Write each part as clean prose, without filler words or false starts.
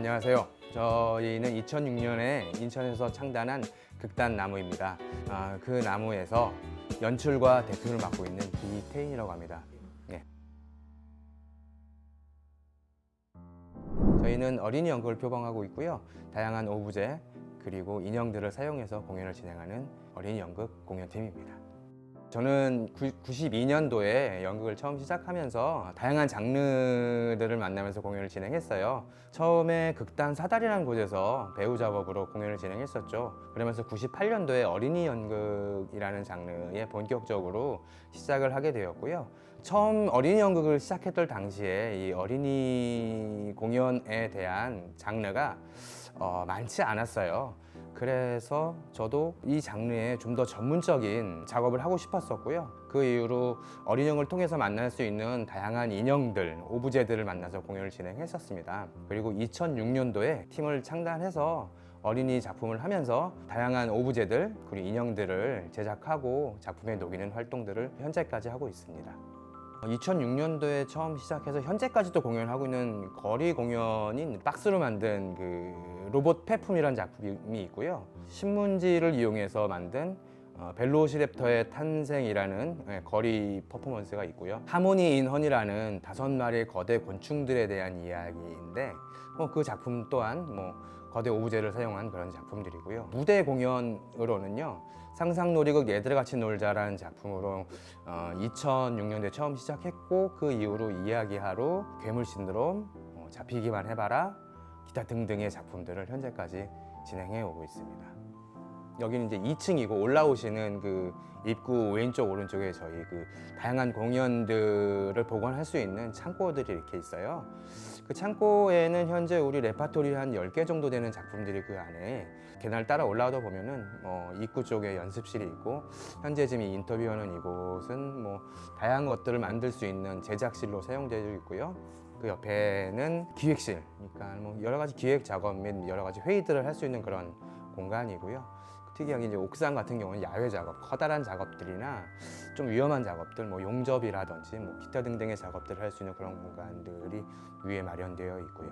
안녕하세요. 저희는 2006년에 인천에서 창단한 극단나무입니다. 그 나무에서 연출과 대표를 맡고 있는 이태인이라고 합니다. 네. 저희는 어린이 연극을 표방하고 있고요. 다양한 오브제 그리고 인형들을 사용해서 공연을 진행하는 어린이 연극 공연팀입니다. 저는 92년도에 연극을 처음 시작하면서 다양한 장르들을 만나면서 공연을 진행했어요. 처음에 극단 사다리라는 곳에서 배우 작업으로 공연을 진행했었죠. 그러면서 98년도에 어린이 연극이라는 장르에 본격적으로 시작을 하게 되었고요. 처음 어린이 연극을 시작했던 당시에 이 어린이 공연에 대한 장르가 많지 않았어요. 그래서 저도 이 장르에 좀 더 전문적인 작업을 하고 싶었었고요. 그 이후로 어린이 연극을 통해서 만날 수 있는 다양한 인형들, 오브제들을 만나서 공연을 진행했었습니다. 그리고 2006년도에 팀을 창단해서 어린이 작품을 하면서 다양한 오브제들 그리고 인형들을 제작하고 작품에 녹이는 활동들을 현재까지 하고 있습니다. 2006년도에 처음 시작해서 현재까지도 공연하고 있는 거리 공연인 박스로 만든 그 로봇 폐품이라는 작품이 있고요. 신문지를 이용해서 만든 벨로시랩터의 탄생이라는 거리 퍼포먼스가 있고요. 하모니 인 헌이라는 5마리의 거대 곤충들에 대한 이야기인데 그 작품 또한 거대 오브제를 사용한 그런 작품들이고요. 무대 공연으로는요. 상상놀이극 얘들아 같이 놀자라는 작품으로 2006년도에 처음 시작했고 그 이후로 이야기하루, 괴물 신드롬, 잡히기만 해봐라 기타 등등의 작품들을 현재까지 진행해 오고 있습니다. 여기는 이제 2층이고 올라오시는 그 입구 왼쪽 오른쪽에 저희 그 다양한 공연들을 보관할 수 있는 창고들이 이렇게 있어요. 그 창고에는 현재 우리 레파토리 한 10개 정도 되는 작품들이 그 안에 계단을 따라 올라오다 보면은 입구 쪽에 연습실이 있고 현재 지금 이 인터뷰하는 이곳은 다양한 것들을 만들 수 있는 제작실로 사용되고 있고요. 그 옆에는 기획실, 그러니까 여러 가지 기획 작업 및 여러 가지 회의들을 할 수 있는 그런 공간이고요. 특이하게 이제 옥상 같은 경우는 야외 작업, 커다란 작업들이나 좀 위험한 작업들, 용접이라든지 기타 등등의 작업들을 할 수 있는 그런 공간들이 위에 마련되어 있고요.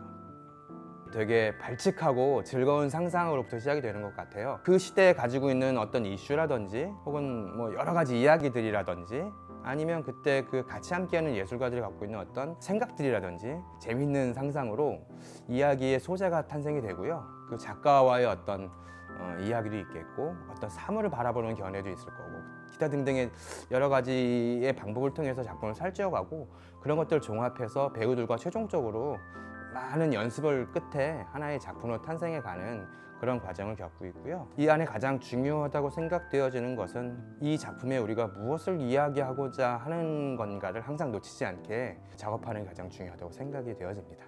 되게 발칙하고 즐거운 상상으로부터 시작이 되는 것 같아요. 그 시대에 가지고 있는 어떤 이슈라든지 혹은 여러 가지 이야기들이라든지 아니면 그때 그 같이 함께하는 예술가들이 갖고 있는 어떤 생각들이라든지 재밌는 상상으로 이야기의 소재가 탄생이 되고요. 그 작가와의 어떤 이야기도 있겠고 어떤 사물을 바라보는 견해도 있을 거고 기타 등등의 여러 가지의 방법을 통해서 작품을 살찌워가고 그런 것들을 종합해서 배우들과 최종적으로 많은 연습을 끝에 하나의 작품으로 탄생해가는 그런 과정을 겪고 있고요. 이 안에 가장 중요하다고 생각되어지는 것은 이 작품에 우리가 무엇을 이야기하고자 하는 건가를 항상 놓치지 않게 작업하는 게 가장 중요하다고 생각이 되어집니다.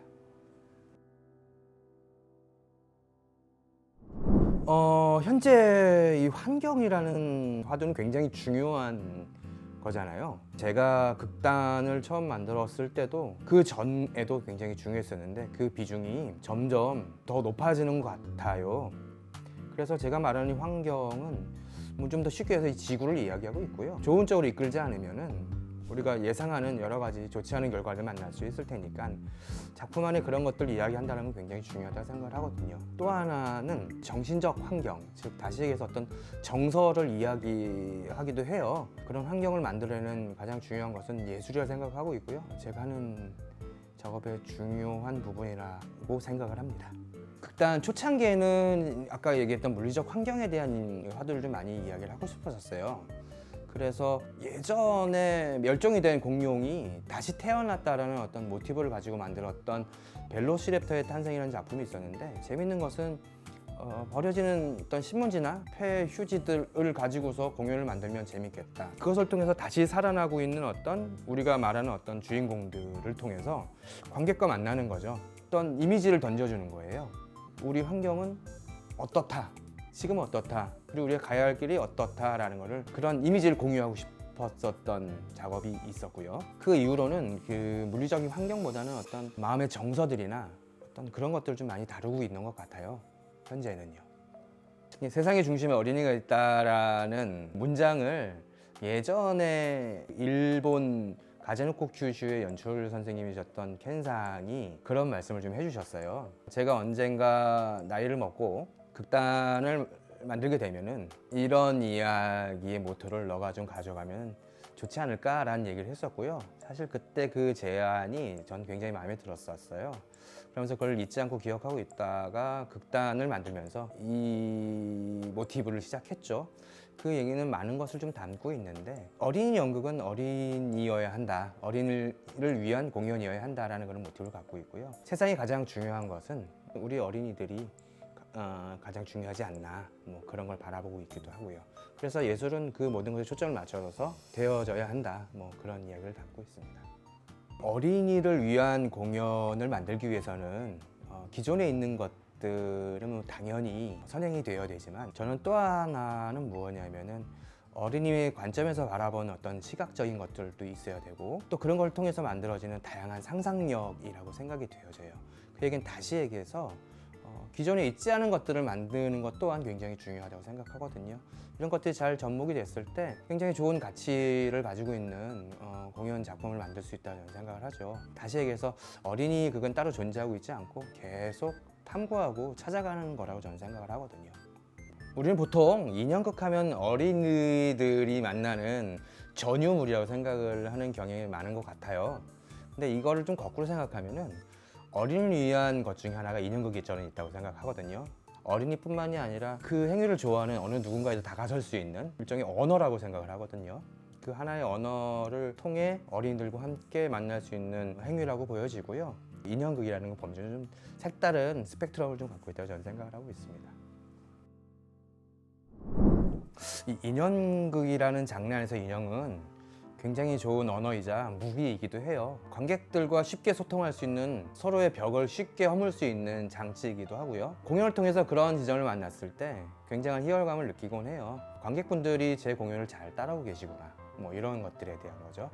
현재 이 환경이라는 화두는 굉장히 중요한 거잖아요. 제가 극단을 처음 만들었을 때도 그 전에도 굉장히 중요했었는데 그 비중이 점점 더 높아지는 것 같아요. 그래서 제가 말하는 이 환경은 좀 더 쉽게 해서 이 지구를 이야기하고 있고요. 좋은 쪽으로 이끌지 않으면은 우리가 예상하는 여러 가지 좋지 않은 결과를 만날 수 있을 테니까 작품 안에 그런 것들을 이야기한다는 건 굉장히 중요하다고 생각을 하거든요. 또 하나는 정신적 환경, 즉 다시 얘기해서 어떤 정서를 이야기하기도 해요. 그런 환경을 만들어내는 가장 중요한 것은 예술이라고 생각하고 있고요. 제가 하는 작업의 중요한 부분이라고 생각을 합니다. 극단 초창기에는 아까 얘기했던 물리적 환경에 대한 화두를 좀 많이 이야기를 하고 싶었어요. 그래서 예전에 멸종이 된 공룡이 다시 태어났다라는 어떤 모티브를 가지고 만들었던 벨로시랩터의 탄생이라는 작품이 있었는데 재밌는 것은 버려지는 어떤 신문지나 폐 휴지들을 가지고서 공연을 만들면 재밌겠다. 그것을 통해서 다시 살아나고 있는 어떤 우리가 말하는 어떤 주인공들을 통해서 관객과 만나는 거죠. 어떤 이미지를 던져주는 거예요. 우리 환경은 어떻다. 지금은 어떻다. 그리고 우리가 가야 할 길이 어떻다라는 거를 그런 이미지를 공유하고 싶었었던 작업이 있었고요. 그 이후로는 그 물리적인 환경보다는 어떤 마음의 정서들이나 어떤 그런 것들을 좀 많이 다루고 있는 것 같아요. 현재는요. 세상의 중심에 어린이가 있다라는 문장을 예전에 일본 가제노코 큐슈의 연출 선생님이셨던 켄상이 그런 말씀을 좀 해주셨어요. 제가 언젠가 나이를 먹고 극단을 만들게 되면은 이런 이야기의 모토를 너가 좀 가져가면 좋지 않을까라는 얘기를 했었고요. 사실 그때 그 제안이 전 굉장히 마음에 들었었어요. 그러면서 그걸 잊지 않고 기억하고 있다가 극단을 만들면서 이 모티브를 시작했죠. 그 얘기는 많은 것을 좀 담고 있는데, 어린이 연극은 어린이여야 한다, 어린이를 위한 공연이어야 한다라는 그런 모티브를 갖고 있고요. 세상에 가장 중요한 것은 우리 어린이들이 가장 중요하지 않나, 뭐 그런 걸 바라보고 있기도 하고요. 그래서 예술은 그 모든 것에 초점을 맞춰서 되어져야 한다, 뭐 그런 이야기를 담고 있습니다. 어린이를 위한 공연을 만들기 위해서는 기존에 있는 것들은 당연히 선행이 되어야 되지만, 저는 또 하나는 뭐냐면은 어린이의 관점에서 바라보는 어떤 시각적인 것들도 있어야 되고, 또 그런 걸 통해서 만들어지는 다양한 상상력이라고 생각이 되어져요. 그 얘기는 다시 얘기해서 기존에 있지 않은 것들을 만드는 것 또한 굉장히 중요하다고 생각하거든요. 이런 것들이 잘 접목이 됐을 때 굉장히 좋은 가치를 가지고 있는 공연 작품을 만들 수 있다고 저는 생각을 하죠. 다시 얘기해서 어린이 극은 따로 존재하고 있지 않고 계속 탐구하고 찾아가는 거라고 저는 생각을 하거든요. 우리는 보통 인형극 하면 어린이들이 만나는 전유물이라고 생각을 하는 경향이 많은 것 같아요. 근데 이거를 좀 거꾸로 생각하면은 어린이를 위한 것 중에 하나가 인형극이 저는 있다고 생각하거든요. 어린이뿐만이 아니라 그 행위를 좋아하는 어느 누군가에도 다가설 수 있는 일종의 언어라고 생각을 하거든요. 그 하나의 언어를 통해 어린이들과 함께 만날 수 있는 행위라고 보여지고요. 인형극이라는 건 범죄는 좀 색다른 스펙트럼을 좀 갖고 있다고 저는 생각을 하고 있습니다. 이 인형극이라는 장르 안에서 인형은 굉장히 좋은 언어이자 무기이기도 해요. 관객들과 쉽게 소통할 수 있는, 서로의 벽을 쉽게 허물 수 있는 장치이기도 하고요. 공연을 통해서 그런 지점을 만났을 때 굉장한 희열감을 느끼곤 해요. 관객분들이 제 공연을 잘 따라오고 계시구나, 뭐 이런 것들에 대한 거죠.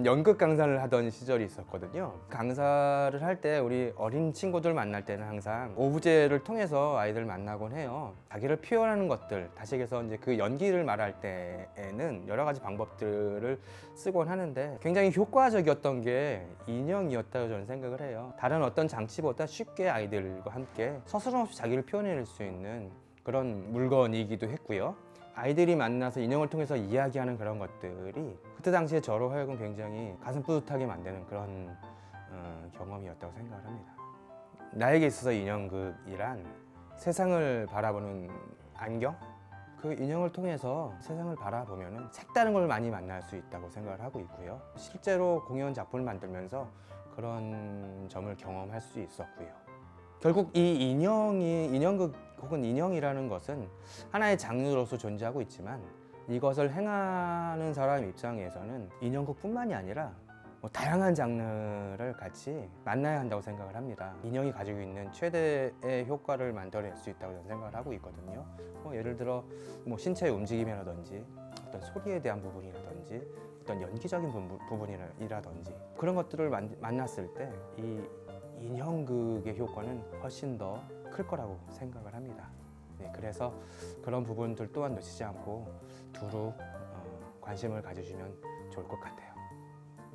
연극 강사를 하던 시절이 있었거든요. 강사를 할 때 우리 어린 친구들 만날 때는 항상 오브제를 통해서 아이들 만나곤 해요. 자기를 표현하는 것들, 다시 얘기해서 이제 그 연기를 말할 때에는 여러 가지 방법들을 쓰곤 하는데 굉장히 효과적이었던 게 인형이었다고 저는 생각을 해요. 다른 어떤 장치보다 쉽게 아이들과 함께 서스럼 없이 자기를 표현해낼 수 있는 그런 물건이기도 했고요. 아이들이 만나서 인형을 통해서 이야기하는 그런 것들이 그때 당시에 저로 하여금 굉장히 가슴 뿌듯하게 만드는 그런 경험이었다고 생각을 합니다. 나에게 있어서 인형극이란 세상을 바라보는 안경? 그 인형을 통해서 세상을 바라보면 색다른 걸 많이 만날 수 있다고 생각을 하고 있고요. 실제로 공연 작품을 만들면서 그런 점을 경험할 수 있었고요. 결국 이 인형극 혹은 인형이라는 것은 하나의 장르로서 존재하고 있지만, 이것을 행하는 사람 입장에서는 인형극뿐만이 아니라 다양한 장르를 같이 만나야 한다고 생각을 합니다. 인형이 가지고 있는 최대의 효과를 만들어낼 수 있다고 저는 생각을 하고 있거든요. 예를 들어 신체의 움직임이라든지 어떤 소리에 대한 부분이라든지 어떤 연기적인 부분이라든지 그런 것들을 만났을 때 이 인형극의 효과는 훨씬 더 클 거라고 생각을 합니다. 네, 그래서 그런 부분들 또한 놓치지 않고 두루 관심을 가져주면 좋을 것 같아요.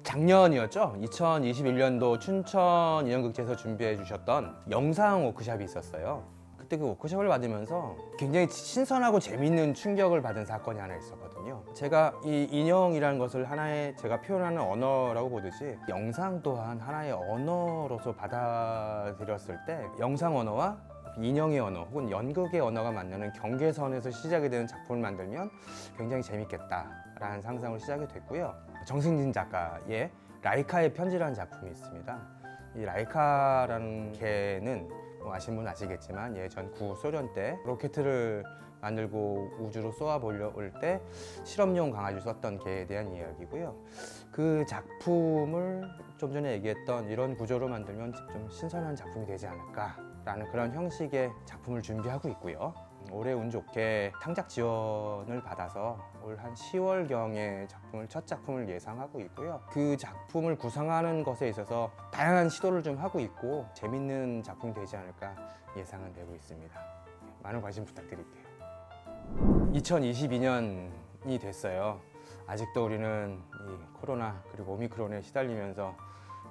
작년이었죠? 2021년도 춘천 인형극제에서 준비해 주셨던 영상 워크숍이 있었어요. 그때 그 워크숍을 받으면서 굉장히 신선하고 재밌는 충격을 받은 사건이 하나 있었거든요. 제가 이 인형이라는 것을 하나의 제가 표현하는 언어라고 보듯이 영상 또한 하나의 언어로서 받아들였을 때 영상 언어와 인형의 언어 혹은 연극의 언어가 만나는 경계선에서 시작이 되는 작품을 만들면 굉장히 재밌겠다라는 상상으로 시작이 됐고요. 정승진 작가의 라이카의 편지라는 작품이 있습니다. 이 라이카라는 개는 아시는 분 아시겠지만 예전 구소련 때 로켓을 만들고 우주로 쏘아보려올 때 실험용 강아지를 썼던 개에 대한 이야기고요. 그 작품을 좀 전에 얘기했던 이런 구조로 만들면 좀 신선한 작품이 되지 않을까라는 그런 형식의 작품을 준비하고 있고요. 올해 운 좋게 창작 지원을 받아서 올 한 10월경에 첫 작품을 예상하고 있고요. 그 작품을 구상하는 것에 있어서 다양한 시도를 좀 하고 있고 재밌는 작품이 되지 않을까 예상은 되고 있습니다. 많은 관심 부탁드릴게요. 2022년이 됐어요. 아직도 우리는 이 코로나 그리고 오미크론에 시달리면서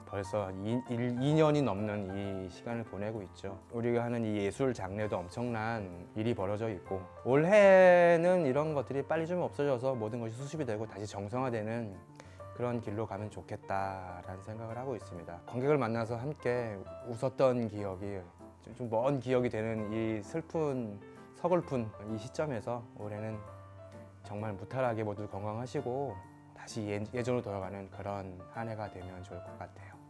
벌써 2년이 넘는 이 시간을 보내고 있죠. 우리가 하는 이 예술 장르도 엄청난 일이 벌어져 있고, 올해는 이런 것들이 빨리 좀 없어져서 모든 것이 수습이 되고 다시 정상화되는 그런 길로 가면 좋겠다라는 생각을 하고 있습니다. 관객을 만나서 함께 웃었던 기억이 좀 먼 기억이 되는 이 슬픈 서글픈 이 시점에서 올해는 정말 무탈하게 모두 건강하시고 다시 예전으로 돌아가는 그런 한 해가 되면 좋을 것 같아요.